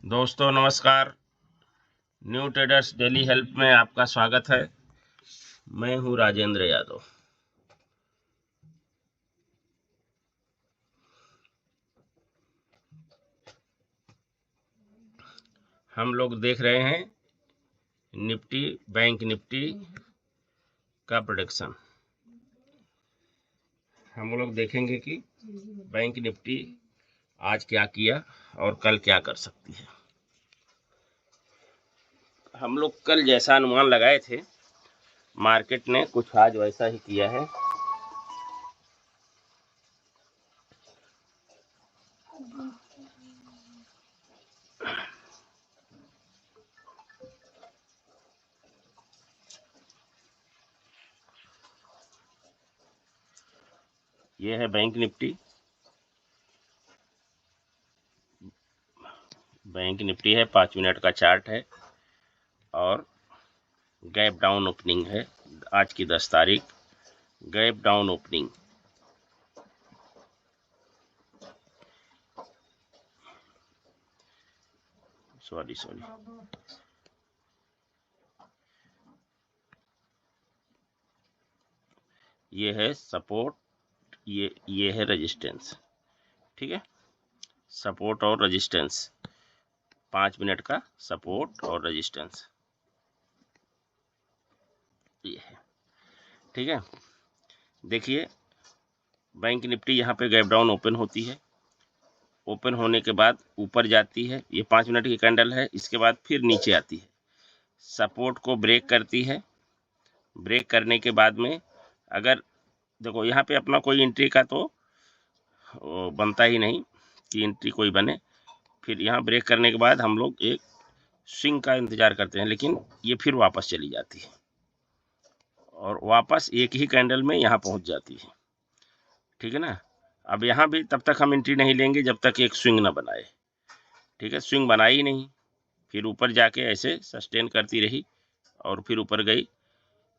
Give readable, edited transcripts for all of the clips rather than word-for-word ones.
दोस्तों नमस्कार। New traders daily help में आपका स्वागत है। मैं हूं राजेंद्र यादव। हम लोग देख रहे हैं निफ्टी बैंक निफ्टी का प्रेडिक्शन। हम लोग देखेंगे कि बैंक निफ्टी आज क्या किया और कल क्या कर सकती है। हम लोग कल जैसा अनुमान लगाए थे मार्केट ने कुछ आज वैसा ही किया है। ये है बैंक निफ्टी। बैंक निफ्टी है, 5 मिनट का चार्ट है और गैप डाउन ओपनिंग है। आज की 10 तारीख गैप डाउन ओपनिंग। सॉरी ये है सपोर्ट, ये है रेजिस्टेंस। ठीक है, सपोर्ट और रेजिस्टेंस, 5 मिनट का सपोर्ट और रेजिस्टेंस ये है। ठीक है, देखिए बैंक निफ्टी यहाँ पे गैप डाउन ओपन होती है। ओपन होने के बाद ऊपर जाती है, ये 5 मिनट की कैंडल है। इसके बाद फिर नीचे आती है, सपोर्ट को ब्रेक करती है। ब्रेक करने के बाद में अगर देखो यहाँ पे अपना कोई एंट्री का तो बनता ही नहीं कि एंट्री कोई बने। फिर यहाँ ब्रेक करने के बाद हम लोग एक स्विंग का इंतजार करते हैं, लेकिन ये फिर वापस चली जाती है और वापस एक ही कैंडल में यहाँ पहुँच जाती है। ठीक है ना। अब यहाँ भी तब तक हम एंट्री नहीं लेंगे जब तक एक स्विंग ना बनाए। ठीक है, स्विंग बनाई ही नहीं, फिर ऊपर जाके ऐसे सस्टेन करती रही और फिर ऊपर गई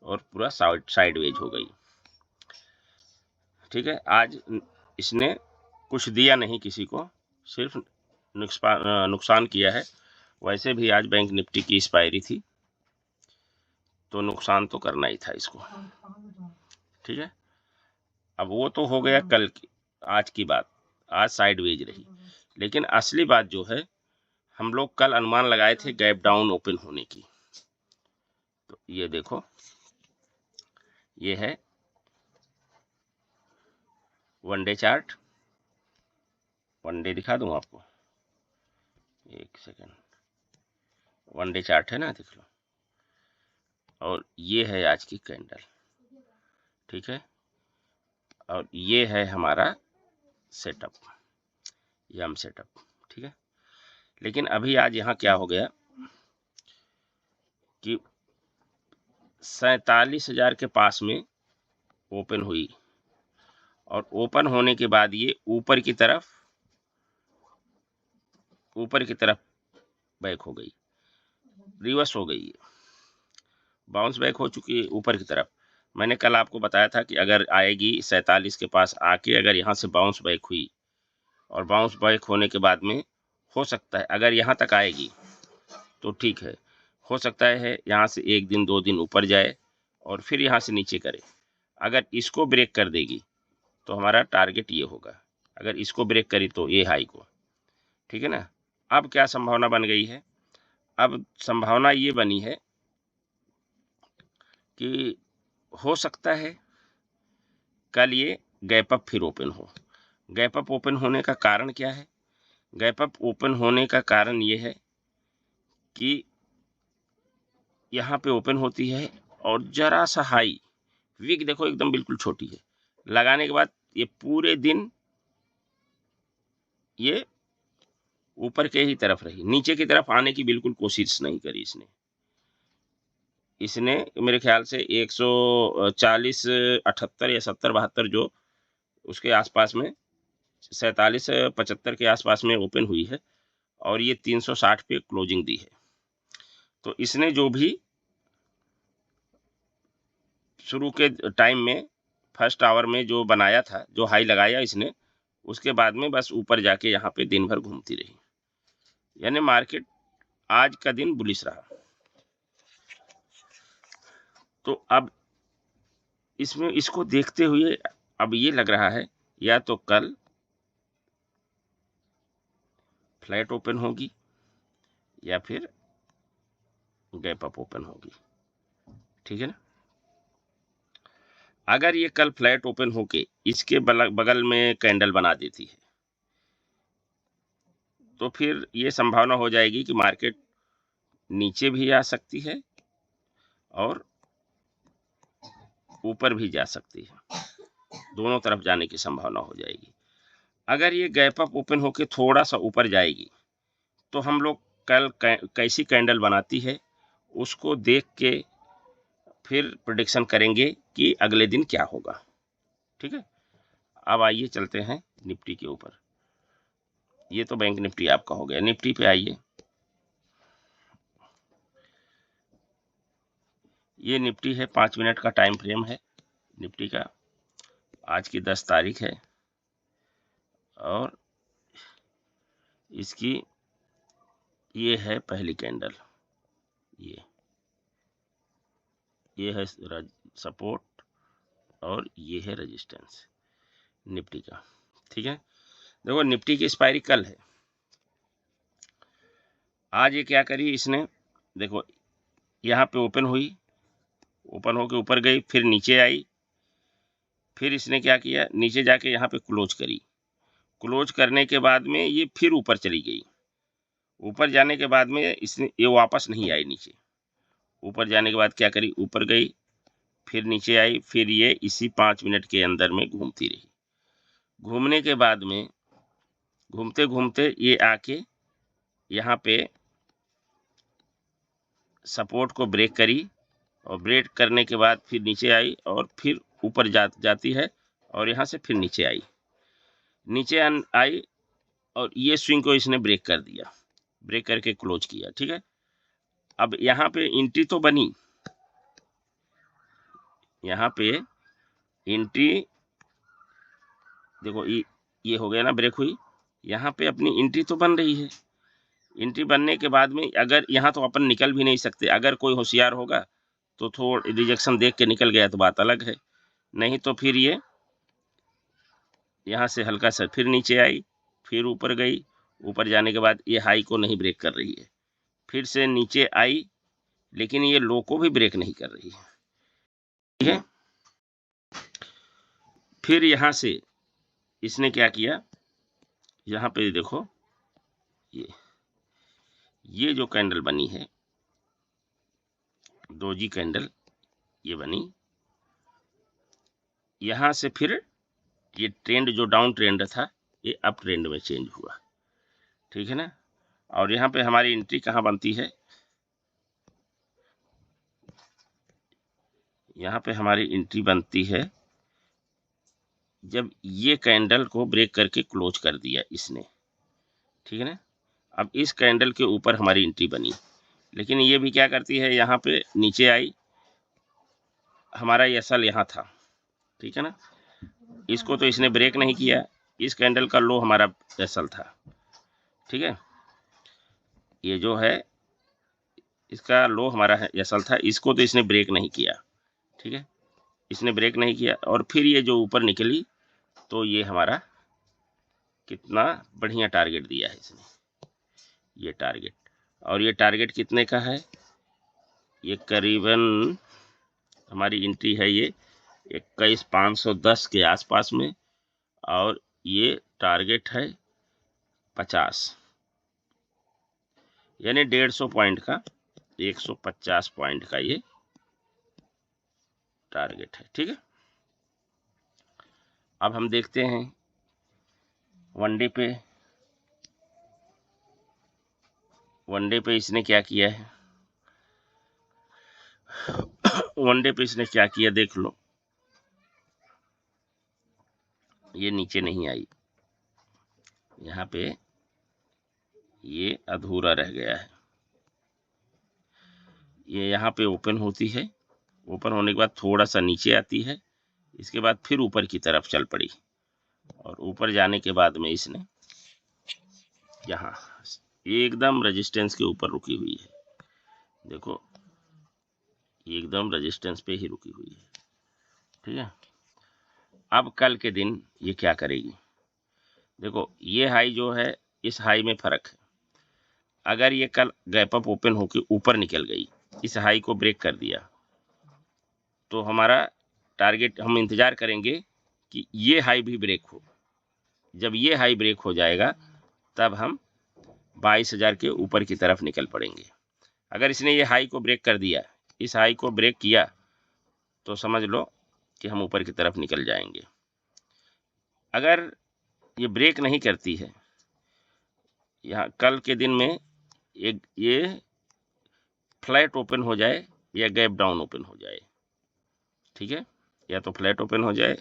और पूरा साइडवेज हो गई। ठीक है, आज इसने कुछ दिया नहीं किसी को, सिर्फ नुकसान किया है। वैसे भी आज बैंक निफ्टी की एक्सपायरी थी तो नुकसान तो करना ही था इसको। ठीक है, अब वो तो हो गया कल की, आज की बात। आज साइडवेज रही, लेकिन असली बात जो है हम लोग कल अनुमान लगाए थे गैप डाउन ओपन होने की। तो ये देखो, ये है वनडे चार्ट। वनडे दिखा दूं आपको, एक सेकेंड। वनडे चार्ट है ना, देख लो। और ये है आज की कैंडल। ठीक है, और ये है हमारा सेटअप, यम सेटअप। ठीक है, लेकिन अभी आज यहाँ क्या हो गया कि 47,000 के पास में ओपन हुई और ओपन होने के बाद ये ऊपर की तरफ बैक हो गई, रिवर्स हो गई, बाउंस बैक हो चुकी है ऊपर की तरफ। मैंने कल आपको बताया था कि अगर आएगी 47 के पास आके अगर यहाँ से बाउंस बैक हुई और बाउंस बैक होने के बाद में हो सकता है अगर यहाँ तक आएगी तो ठीक है, हो सकता है यहाँ से 1 दिन 2 दिन ऊपर जाए और फिर यहाँ से नीचे करे। अगर इसको ब्रेक कर देगी तो हमारा टारगेट ये होगा, अगर इसको ब्रेक करी तो ये हाई को। ठीक है ना। अब क्या संभावना बन गई है? अब संभावना ये बनी है कि हो सकता है कल ये गैप अप फिर ओपन हो। गैप अप ओपन होने का कारण क्या है? गैप अप ओपन होने का कारण ये है कि यहाँ पे ओपन होती है और जरा सा हाई, विक देखो एकदम बिल्कुल छोटी है, लगाने के बाद ये पूरे दिन ये ऊपर के ही तरफ रही, नीचे की तरफ आने की बिल्कुल कोशिश नहीं करी इसने। इसने मेरे ख्याल से 140 78 या 70 72 जो उसके आसपास में 47 75 के आसपास में ओपन हुई है और ये 360 पे क्लोजिंग दी है। तो इसने जो भी शुरू के टाइम में फर्स्ट आवर में जो बनाया था, जो हाई लगाया इसने, उसके बाद में बस ऊपर जाके यहाँ पे दिन भर घूमती रही। यानी मार्केट आज का दिन बुलिश रहा। तो अब इसमें इसको देखते हुए अब ये लग रहा है या तो कल फ्लैट ओपन होगी या फिर गैप अप ओपन होगी, ठीक है ना। अगर ये कल फ्लैट ओपन होके इसके बगल में कैंडल बना देती है तो फिर ये संभावना हो जाएगी कि मार्केट नीचे भी आ सकती है और ऊपर भी जा सकती है, दोनों तरफ जाने की संभावना हो जाएगी। अगर ये गैप अप ओपन होके थोड़ा सा ऊपर जाएगी तो हम लोग कल कैसी कैंडल बनाती है उसको देख के फिर प्रेडिक्शन करेंगे कि अगले दिन क्या होगा, ठीक है। अब आइए चलते हैं निफ्टी के ऊपर। ये तो बैंक निफ्टी आपका हो गया, निफ्टी पे आइए। ये निफ्टी है, 5 मिनट का टाइम फ्रेम है निफ्टी का। आज की 10 तारीख है और इसकी ये है पहली कैंडल, ये है सपोर्ट और ये है रेजिस्टेंस निफ्टी का, ठीक है। देखो निफ्टी की एक्सपायरी कल है, आज ये क्या करी इसने, देखो यहाँ पे ओपन हुई, ओपन होके ऊपर गई, फिर नीचे आई, फिर इसने क्या किया नीचे जाके यहाँ पे क्लोज करी, क्लोज करने के बाद में ये फिर ऊपर चली गई। ऊपर जाने के बाद में इसने ये वापस नहीं आई नीचे, ऊपर जाने के बाद क्या करी ऊपर गई, फिर नीचे आई, फिर ये इसी 5 मिनट के अंदर में घूमती रही। घूमने के बाद में घूमते घूमते ये आके यहाँ पे सपोर्ट को ब्रेक करी और ब्रेक करने के बाद फिर नीचे आई और फिर ऊपर जाती है और यहाँ से फिर नीचे आई, नीचे आई और ये स्विंग को इसने ब्रेक कर दिया, ब्रेक करके क्लोज किया, ठीक है। अब यहाँ पे एंट्री तो बनी, यहाँ पे एंट्री देखो ये हो गया ना, ब्रेक हुई, यहाँ पे अपनी एंट्री तो बन रही है। एंट्री बनने के बाद में अगर यहाँ तो अपन निकल भी नहीं सकते, अगर कोई होशियार होगा तो थोड़ा रिजेक्शन देख के निकल गया तो बात अलग है, नहीं तो फिर ये यहाँ से हल्का सा फिर नीचे आई, फिर ऊपर गई, ऊपर जाने के बाद ये हाई को नहीं ब्रेक कर रही है, फिर से नीचे आई लेकिन ये लो को भी ब्रेक नहीं कर रही है, ठीक है। फिर यहाँ से इसने क्या किया, यहाँ पे देखो ये जो कैंडल बनी है डोजी कैंडल ये बनी, यहाँ से फिर ये ट्रेंड जो डाउन ट्रेंड था ये अप ट्रेंड में चेंज हुआ, ठीक है ना। और यहाँ पे हमारी एंट्री कहाँ बनती है, यहाँ पे हमारी एंट्री बनती है जब ये कैंडल को ब्रेक करके क्लोज कर दिया इसने, ठीक है ना। अब इस कैंडल के ऊपर हमारी एंट्री बनी, लेकिन ये भी क्या करती है यहाँ पे नीचे आई, हमारा एसएल यहाँ था, ठीक है ना, इसको तो इसने ब्रेक नहीं किया, इस कैंडल का लो हमारा एसएल था, ठीक है। ये जो है इसका लो हमारा एसएल था, इसको तो इसने ब्रेक नहीं किया, ठीक है, इसने ब्रेक नहीं किया और फिर ये जो ऊपर निकली तो ये हमारा कितना बढ़िया टारगेट दिया है इसने, ये टारगेट, और ये टारगेट कितने का है, ये करीबन हमारी एंट्री है ये 21,510 के आसपास में और ये टारगेट है 50, यानी 150 पॉइंट का 150 पॉइंट का ये टारगेट है, ठीक है। अब हम देखते हैं वनडे पे इसने क्या किया है, वनडे पे इसने क्या किया देख लो, ये नीचे नहीं आई, यहाँ पे ये अधूरा रह गया है, ये यहाँ पे ओपन होती है, ओपन होने के बाद थोड़ा सा नीचे आती है, इसके बाद फिर ऊपर की तरफ चल पड़ी और ऊपर जाने के बाद में इसने यहाँ ये एकदम रेजिस्टेंस के ऊपर रुकी हुई है, देखो ये एकदम रेजिस्टेंस पे ही रुकी हुई है, ठीक है। अब कल के दिन ये क्या करेगी, देखो ये हाई जो है, इस हाई में फर्क है। अगर ये कल गैप अप ओपन होकर ऊपर निकल गई, इस हाई को ब्रेक कर दिया, तो हमारा टारगेट, हम इंतजार करेंगे कि ये हाई भी ब्रेक हो। जब ये हाई ब्रेक हो जाएगा तब हम 22,000 के ऊपर की तरफ निकल पड़ेंगे। अगर इसने ये हाई को ब्रेक कर दिया, इस हाई को ब्रेक किया, तो समझ लो कि हम ऊपर की तरफ निकल जाएंगे। अगर ये ब्रेक नहीं करती है, यहाँ कल के दिन में ये फ्लैट ओपन हो जाए या गैप डाउन ओपन हो जाए, ठीक है, या तो फ्लैट ओपन हो जाए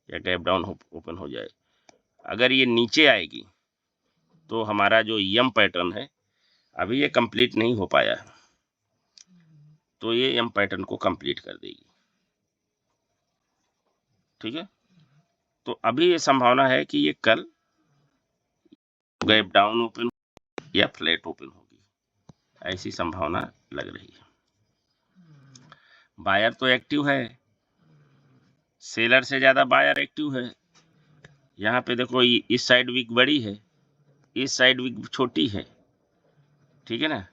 या गैप डाउन ओपन हो जाए। अगर ये नीचे आएगी तो हमारा जो यम पैटर्न है, अभी ये कंप्लीट नहीं हो पाया है, तो ये यम पैटर्न को कंप्लीट कर देगी, ठीक है। तो अभी ये संभावना है कि ये कल गैप डाउन ओपन या फ्लैट ओपन होगी, ऐसी संभावना लग रही है। बायर तो एक्टिव है, सेलर से ज्यादा बायर एक्टिव है। यहाँ पे देखो इस साइड वीक बड़ी है, इस साइड वीक छोटी है, ठीक है ना।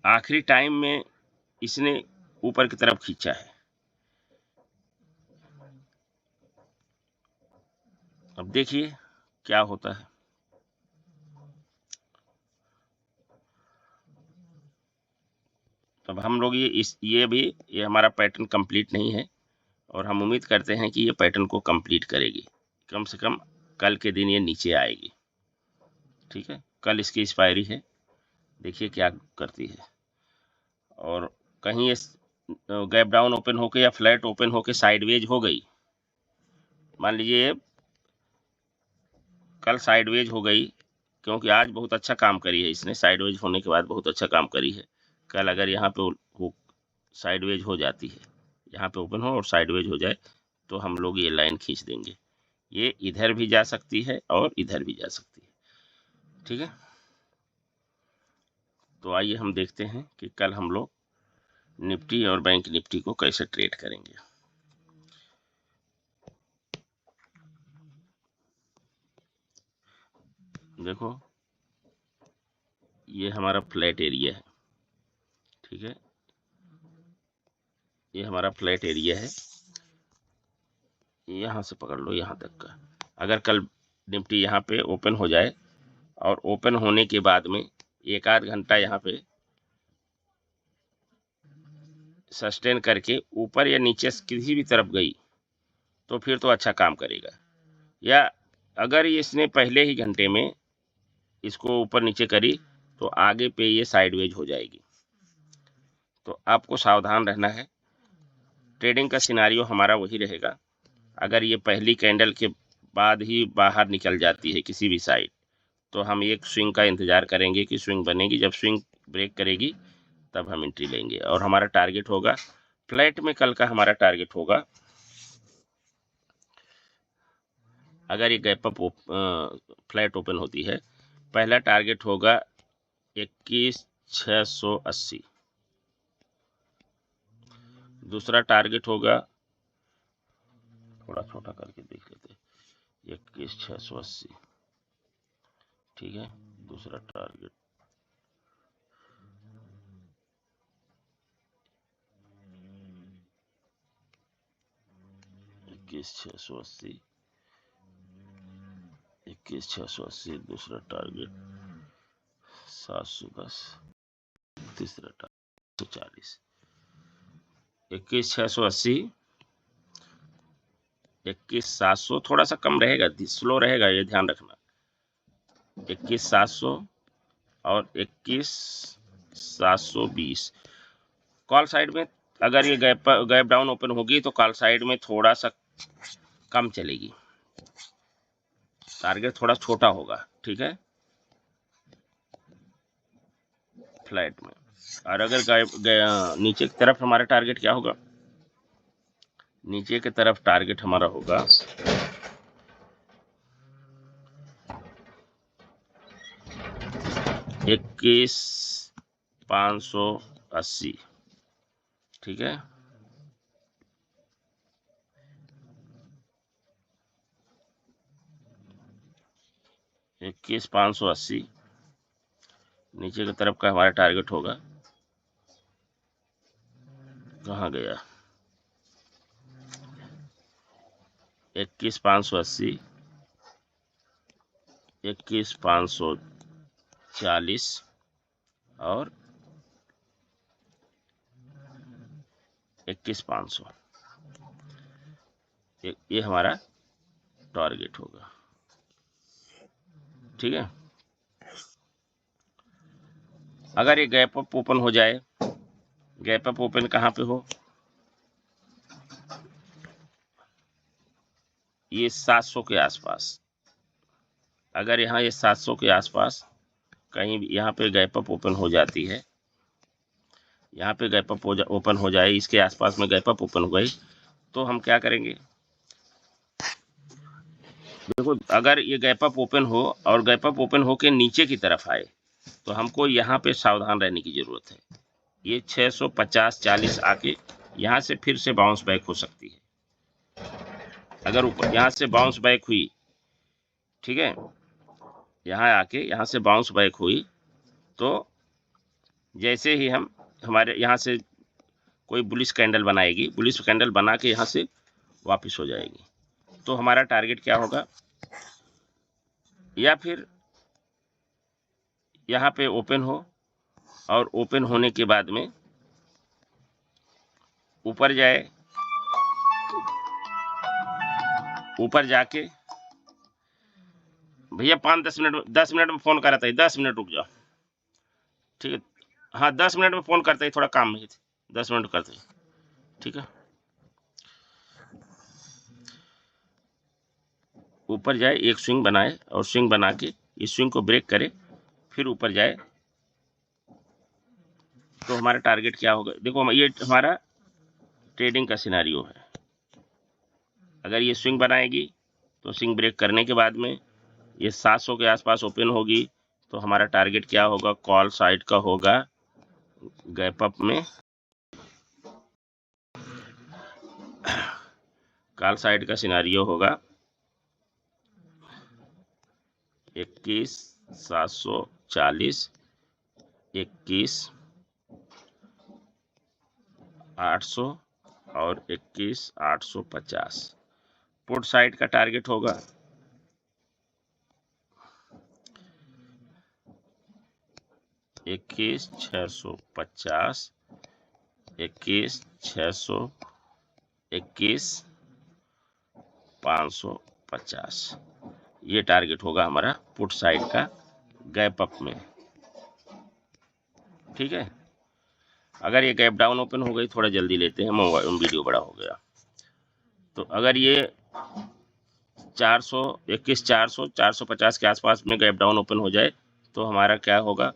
आखिरी टाइम में इसने ऊपर की तरफ खींचा है। अब देखिए क्या होता है। तब हम लोग ये हमारा पैटर्न कंप्लीट नहीं है, और हम उम्मीद करते हैं कि ये पैटर्न को कंप्लीट करेगी। कम से कम कल के दिन ये नीचे आएगी, ठीक है। कल इसकी एक्सपायरी है, देखिए क्या करती है। और कहीं ये गैप डाउन ओपन होके या फ्लैट ओपन होके साइडवेज हो गई, मान लीजिए कल साइडवेज हो गई, क्योंकि आज बहुत अच्छा काम करी है इसने, साइडवेज होने के बाद बहुत अच्छा काम करी है। कल अगर यहाँ पे साइडवेज हो जाती है, यहाँ पे ओपन हो और साइडवेज हो जाए, तो हम लोग ये लाइन खींच देंगे। ये इधर भी जा सकती है और इधर भी जा सकती है, ठीक है। तो आइए हम देखते हैं कि कल हम लोग निफ्टी और बैंक निफ्टी को कैसे ट्रेड करेंगे। देखो ये हमारा फ्लैट एरिया है, ठीक है, ये हमारा फ्लैट एरिया है, यहाँ से पकड़ लो यहाँ तक का। अगर कल निफ्टी यहाँ पे ओपन हो जाए और ओपन होने के बाद में एक आध घंटा यहाँ पे सस्टेन करके ऊपर या नीचे किसी भी तरफ गई, तो फिर तो अच्छा काम करेगा। या अगर इसने पहले ही घंटे में इसको ऊपर नीचे करी, तो आगे पे ये साइडवेज हो जाएगी। तो आपको सावधान रहना है। ट्रेडिंग का सिनारियो हमारा वही रहेगा। अगर ये पहली कैंडल के बाद ही बाहर निकल जाती है किसी भी साइड, तो हम एक स्विंग का इंतजार करेंगे कि स्विंग बनेगी। जब स्विंग ब्रेक करेगी तब हम एंट्री लेंगे, और हमारा टारगेट होगा फ्लैट में, कल का हमारा टारगेट होगा, अगर ये गैप अप फ्लैट ओपन होती है, पहला टारगेट होगा 21,680, दूसरा टारगेट होगा, थोड़ा छोटा करके देख लेते, 21,680, ठीक है। दूसरा टारगेट 21,680, 21,680, दूसरा टारगेट 710, तीसरा टारगेट 140। 21,680, 21,700, थोड़ा सा कम रहेगा, स्लो रहेगा, ये ध्यान रखना। 21,700 और 21,720। कॉल साइड में अगर ये गैप डाउन ओपन होगी तो कॉल साइड में थोड़ा सा कम चलेगी, टारगेट थोड़ा छोटा होगा, ठीक है, फ्लैट में। और अगर नीचे की तरफ हमारा टारगेट क्या होगा, नीचे की तरफ टारगेट हमारा होगा 21,580, ठीक है। इक्कीस 580 नीचे की तरफ का हमारा टारगेट होगा। कहाँ गया? 21,580, 21,540 और 21,500, ये हमारा टारगेट होगा, ठीक है। अगर ये गैप अप ओपन हो जाए, गैप अप ओपन कहाँ पे हो, ये 700 के आसपास, अगर यहाँ ये 700 के आसपास कहीं यहाँ पे गैप अप ओपन हो जाती है, यहाँ पे गैप अप ओपन हो जाए, इसके आसपास में गैप अप ओपन हो गई, तो हम क्या करेंगे? देखो, अगर ये गैप अप ओपन हो और गैप अप ओपन हो के नीचे की तरफ आए, तो हमको यहाँ पे सावधान रहने की जरूरत है। ये 650-40 आके यहाँ से फिर से बाउंस बैक हो सकती है। अगर ऊपर यहाँ से बाउंस बैक हुई, ठीक है, यहाँ आके यहाँ से बाउंस बैक हुई, तो जैसे ही हमारे यहाँ से कोई बुलिश कैंडल बनाएगी, बुलिश कैंडल बना के यहाँ से वापस हो जाएगी, तो हमारा टारगेट क्या होगा? या फिर यहाँ पे ओपन हो और ओपन होने के बाद में ऊपर जाए, ऊपर जाके भैया 5-10 मिनट, 10 मिनट में फोन कर रहा था, 10 मिनट रुक जाओ, ठीक है। हाँ, 10 मिनट में फोन करते ही, थोड़ा काम में थे, 10 मिनट करते ही, ठीक है। ऊपर जाए, एक स्विंग बनाए और स्विंग बना के इस स्विंग को ब्रेक करे, फिर ऊपर जाए, तो हमारा टारगेट क्या होगा? देखो, ये हमारा ट्रेडिंग का सिनेरियो है। अगर ये स्विंग बनाएगी तो स्विंग ब्रेक करने के बाद में ये 700 के आसपास ओपन होगी, तो हमारा टारगेट क्या होगा? कॉल साइड का होगा, गैप अप में कॉल साइड का सिनेरियो होगा 21,740, 21,800 और 21,850। पुट साइड का टारगेट होगा 21,650, 21,600, 21,550। ये टारगेट होगा हमारा पुट साइड का गैप अप में, ठीक है। अगर ये गैप डाउन ओपन हो गई, थोड़ा जल्दी लेते हैं, मोबाइल वीडियो बड़ा हो गया, तो अगर ये 400, 21,400, 450 के आसपास में गैप डाउन ओपन हो जाए, तो हमारा क्या होगा?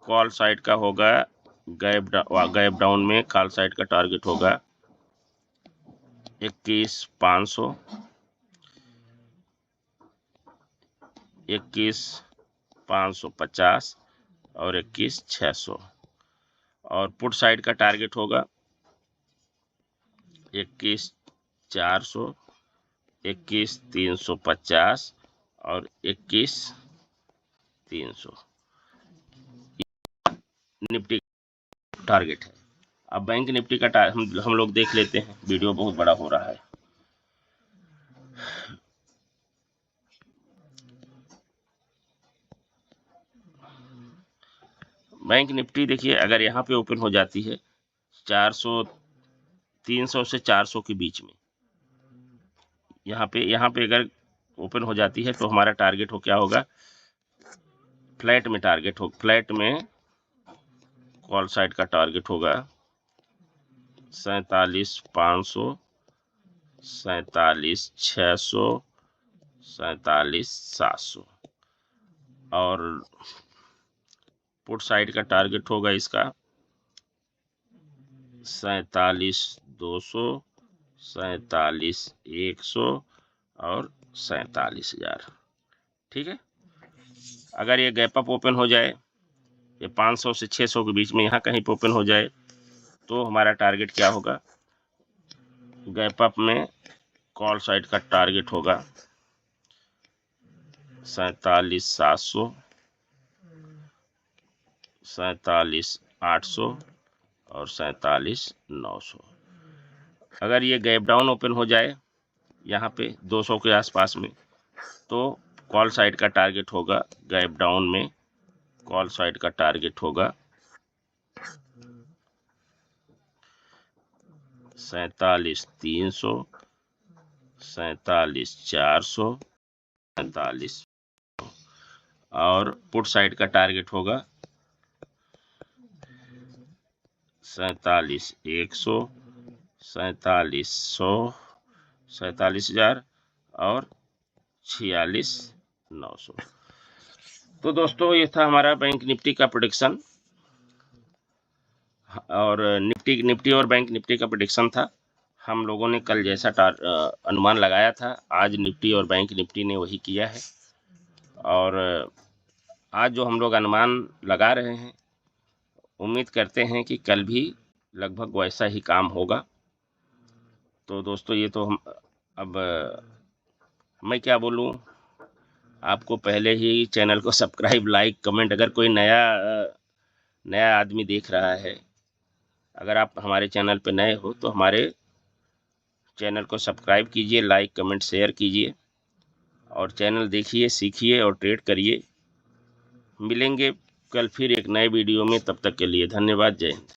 कॉल साइड का होगा, गैप डाउन में कॉल साइड का टारगेट होगा 21,500, 21,550 और 21,600, और पुट साइड का टारगेट होगा 21,400, 21,350 और 21,300। निफ्टी टारगेट है। अब बैंक निफ्टी का हम लोग देख लेते हैं, वीडियो बहुत बड़ा हो रहा है। बैंक निफ्टी देखिए, अगर यहाँ पे ओपन हो जाती है 400, 300 से 400 के बीच में, यहाँ पे अगर ओपन हो जाती है, तो हमारा टारगेट क्या होगा? फ्लैट में टारगेट हो, फ्लैट में कॉल साइड का टारगेट होगा 47,500, 47,600, 47,700, और पुट साइड का टारगेट होगा इसका 47,200, 47,100 और 47,000, ठीक है। अगर ये गैप अप ओपन हो जाए, ये 500 से 600 के बीच में यहाँ कहीं पे ओपन हो जाए तो हमारा टारगेट क्या होगा, गैप अप में कॉल साइड का टारगेट होगा 47,700, 47,800 और 47,900। अगर ये गैप डाउन ओपन हो जाए यहाँ पे 200 के आसपास में तो कॉल साइड का टारगेट होगा, गैप डाउन में कॉल साइड का टारगेट होगा 47,300, 47,400, 47, और पुट साइड का टारगेट होगा 47,100, 47,100, 47,000 और 46,900। तो दोस्तों ये था हमारा बैंक निफ्टी का प्रेडिक्शन, और निफ्टी और बैंक निफ्टी का प्रेडिक्शन था। हम लोगों ने कल जैसा अनुमान लगाया था, आज निफ्टी और बैंक निफ्टी ने वही किया है। और आज जो हम लोग अनुमान लगा रहे हैं, उम्मीद करते हैं कि कल भी लगभग वैसा ही काम होगा। तो दोस्तों ये तो अब मैं क्या बोलूं, आपको पहले ही चैनल को सब्सक्राइब, लाइक, कमेंट, अगर कोई नया आदमी देख रहा है, अगर आप हमारे चैनल पे नए हो तो हमारे चैनल को सब्सक्राइब कीजिए, लाइक, कमेंट, शेयर कीजिए और चैनल देखिए, सीखिए और ट्रेड करिए। मिलेंगे कल फिर एक नए वीडियो में, तब तक के लिए धन्यवाद। जय हिंद।